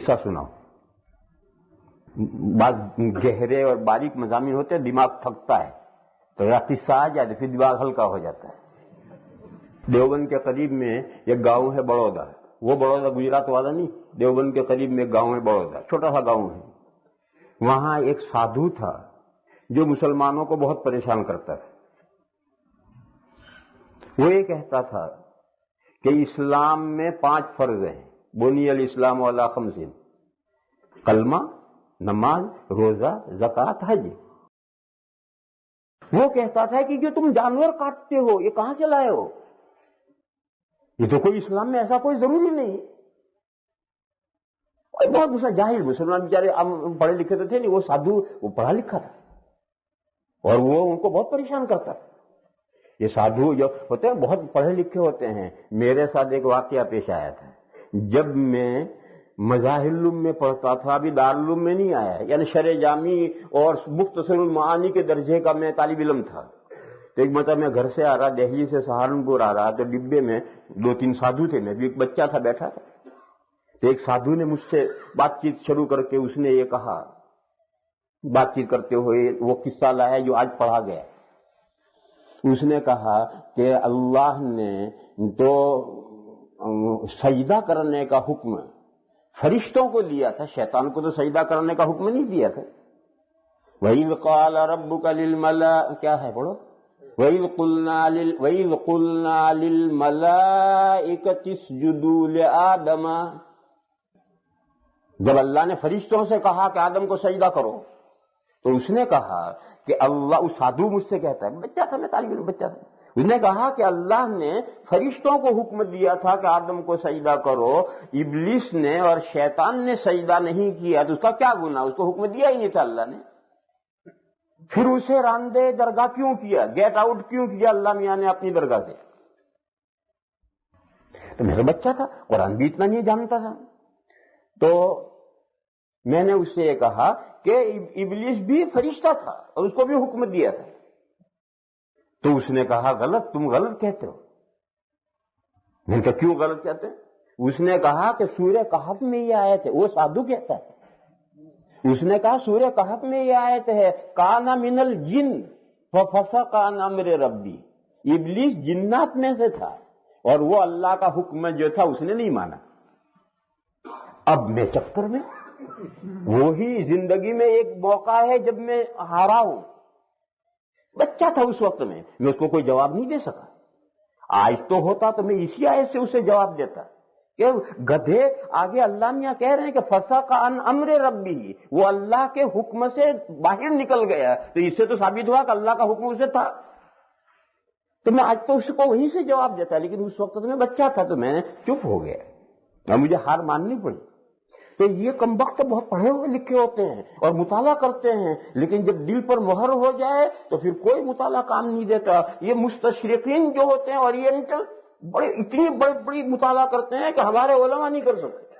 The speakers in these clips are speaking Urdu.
قصہ سناؤ. بعض گہرے اور باریک مضامین ہوتے ہیں، دماغ تھکتا ہے تو یا قصہ آ جائے تو پھر دماغ ہلکا ہو جاتا ہے. دیوبند کے قریب میں ایک گاؤں ہے بڑودہ. وہ بڑودہ گجرات والا نہیں، دیوبند کے قریب میں ایک گاؤں ہے بڑودہ، چھوٹا سا گاؤں ہے. وہاں ایک سادھو تھا جو مسلمانوں کو بہت پریشان کرتا تھا. وہ یہ کہتا تھا کہ اسلام میں 5 فرض ہیں. بنی الاسلام علی 5: کلمہ، نماز، روزہ، زکوٰۃ، حج. وہ کہتا تھا کہ جو تم جانور کاٹتے ہو یہ کہاں سے لائے ہو؟ یہ تو کوئی اسلام میں ایسا کوئی ضروری نہیں. اور بہت دوسرا جاہل مسلمان بیچارے پڑھے لکھے تو تھے نہیں، وہ سادھو وہ پڑھا لکھا تھا اور وہ ان کو بہت پریشان کرتا تھا. یہ سادھو جو ہوتے ہیں بہت پڑھے لکھے ہوتے ہیں. میرے ساتھ ایک واقعہ پیش آیا تھا جب میں مظاہر العلوم میں پڑھتا تھا، ابھی دارالعلوم میں نہیں آیا، یعنی شرح جامی اور مختصر المعانی کے درجے کا میں طالب علم تھا. تو ایک مرتبہ میں گھر سے آ رہا، دہلی سے سہارنپور آ رہا، تو ڈبے میں 2-3 سادھو تھے، میں بھی ایک بچہ تھا بیٹھا تھا. تو ایک سادھو نے مجھ سے بات چیت شروع کر کے اس نے یہ کہا، بات چیت کرتے ہوئے وہ قصہ لایا جو آج پڑھا گیا. اس نے کہا کہ اللہ نے تو سجدہ کرنے کا حکم فرشتوں کو دیا تھا، شیطان کو تو سجدہ کرنے کا حکم نہیں دیا تھا. وَإِذْ قَالَ رَبُّكَ لِلْمَلَائِكَةِ، کیا ہے پڑھو، وَإِذْ قُلْنَا لِلْمَلَائِكَةِ اسْجُدُوا لِآدَمَ. جب اللہ نے فرشتوں سے کہا کہ آدم کو سجدہ کرو تو اس نے کہا کہ اللہ، اس سادھو مجھ سے کہتا ہے، بچہ تھا میں، طالب علم بچہ تھا، اس نے کہا کہ اللہ نے فرشتوں کو حکم دیا تھا کہ آدم کو سجدہ کرو، ابلیس نے اور شیطان نے سجدہ نہیں کیا تو اس کا کیا گناہ؟ اس کو حکم دیا ہی نہیں تھا اللہ نے. پھر اسے راندے درگاہ کیوں کیا، گیٹ آؤٹ کیوں کیا اللہ میاں نے اپنی درگاہ سے؟ تو میرا بچہ تھا، قرآن بھی اتنا نہیں جانتا تھا. تو میں نے اس سے یہ کہا کہ ابلیس بھی فرشتہ تھا اور اس کو بھی حکم دیا تھا. تو اس نے کہا غلط، تم غلط کہتے ہو. میں نے کہا کیوں غلط کہتے ہیں؟ اس نے کہا کہ سورہ کہف میں یہ آیت ہے، وہ سادھو کہتا ہے. اس نے کہا سورہ کہف میں یہ آیت ہے، کان من الجن ففسق عن امر ربی. ابلیس جنات میں سے تھا اور وہ اللہ کا حکم جو تھا اس نے نہیں مانا. اب میں چکر میں، وہی زندگی میں ایک موقع ہے جب میں ہارا ہوں. بچہ تھا اس وقت میں اس کو کوئی جواب نہیں دے سکا. آج تو ہوتا تو میں اسی آیت سے اسے جواب دیتا کہ گدھے، آگے اللہ میاں کہہ رہے ہیں کہ فسق عن امر ربی، وہ اللہ کے حکم سے باہر نکل گیا. تو اس سے تو ثابت ہوا کہ اللہ کا حکم اسے تھا. تو میں آج تو اس کو وہیں سے جواب دیتا، لیکن اس وقت تو میں بچہ تھا تو میں نے چپ ہو گیا اور مجھے ہار ماننی پڑی. تو یہ کمبخت بہت پڑھے ہوئے لکھے ہوتے ہیں اور مطالعہ کرتے ہیں، لیکن جب دل پر مہر ہو جائے تو پھر کوئی مطالعہ کام نہیں دیتا. یہ مستشرقین جو ہوتے ہیں اورینٹل، بڑے اتنی بڑی مطالعہ کرتے ہیں کہ ہمارے علماء نہیں کر سکتے.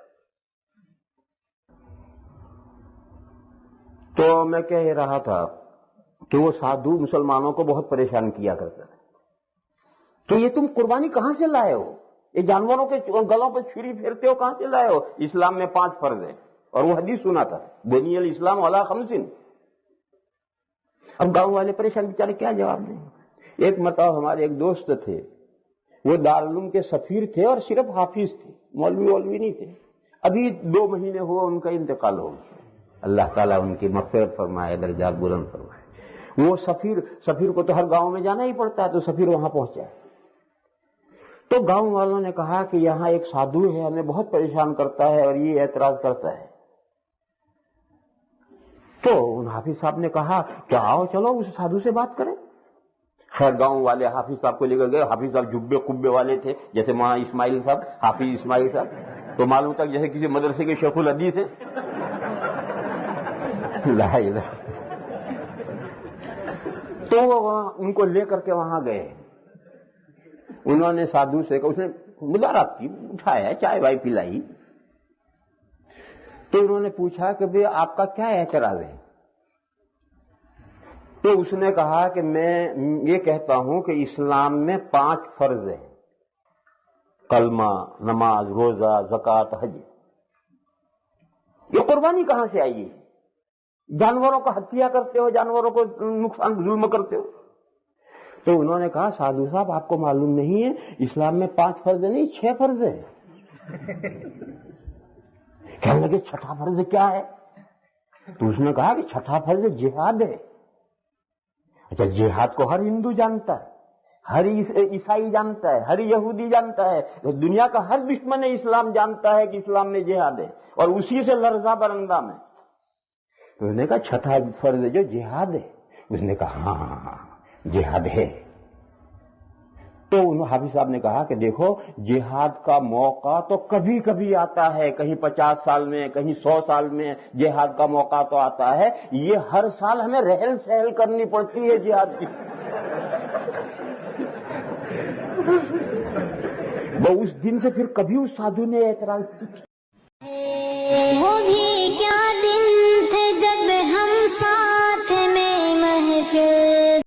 تو میں کہہ رہا تھا کہ وہ سادھو مسلمانوں کو بہت پریشان کیا کرتا ہے. تو یہ تم قربانی کہاں سے لائے ہو؟ یہ جانوروں کے گلوں پہ چھری پھیرتے ہو کہاں سے لائے ہو؟ اسلام میں 5 فرض ہیں اور وہ حدیث سنا تھا، بنی الاسلام علی 5. اب گاؤں والے پریشان بیچارے کیا جواب دیں. ایک مرتبہ ہمارے ایک دوست تھے، وہ دارالعلوم کے سفیر تھے اور صرف حافظ تھے، مولوی نہیں تھے. ابھی 2 مہینے ہوا ان کا انتقال ہو گیا. اللہ تعالیٰ ان کی مغفرت فرمائے، درجات بلند فرمائے. وہ سفیر کو تو ہر گاؤں میں جانا ہی پڑتا ہے، تو سفیر وہاں پہنچا. تو گاؤں والوں نے کہا کہ یہاں ایک سادھو ہے، ہمیں بہت پریشان کرتا ہے اور یہ اعتراض کرتا ہے. تو ان حافظ صاحب نے کہا کہ آؤ چلو اس سادھو سے بات کریں. خیر گاؤں والے حافظ صاحب کو لے کر گئے. حافظ صاحب جبے قبے والے تھے، جیسے مولانا اسماعیل صاحب، حافظ اسماعیل صاحب، تو معلوم تک جیسے کسی مدرسے کے شیخ الحدیث ہیں. لا الہ. تو ان کو لے کر کے وہاں گئے. انہوں نے سادھو سے اس نے مدارات کی، اٹھایا، چائے وائے پلائی. تو انہوں نے پوچھا کہ بھئی آپ کا کیا اعتراض ہے؟ تو اس نے کہا کہ میں یہ کہتا ہوں کہ اسلام میں 5 فرض ہیں، کلمہ، نماز، روزہ، زکوٰۃ، حج. یہ قربانی کہاں سے آئی ہے؟ جانوروں کو ہتیا کرتے ہو، جانوروں کو نقصان ظلم کرتے ہو۔ تو انہوں نے کہا سادھو صاحب آپ کو معلوم نہیں ہے اسلام میں 5 فرض نہیں 6 فرض ہیں۔ کہنے لگے چھٹا فرض کیا ہے؟ تو اس نے کہا کہ چھٹا فرض جہاد ہے۔ اچھا جہاد کو ہر ہندو جانتا ہے، ہر عیسائی جانتا ہے، ہر یہودی جانتا ہے، دنیا کا ہر دشمن اسلام جانتا ہے کہ اسلام میں جہاد ہے اور اسی سے لرزہ برندام ہے۔ تو اس نے کہا چھٹا فرض جو جہاد ہے۔ اس نے کہا ہاں جہاد ہے۔ تو حافظ صاحب نے کہا کہ دیکھو جہاد کا موقع تو کبھی کبھی آتا ہے، کہیں 50 سال میں، کہیں 100 سال میں جہاد کا موقع تو آتا ہے، یہ ہر سال ہمیں رہل سہل کرنی پڑتی ہے جہاد کی۔ وہ اس دن سے پھر کبھی اس سادھو نے اعتراض کیا۔ وہ بھی کیا دن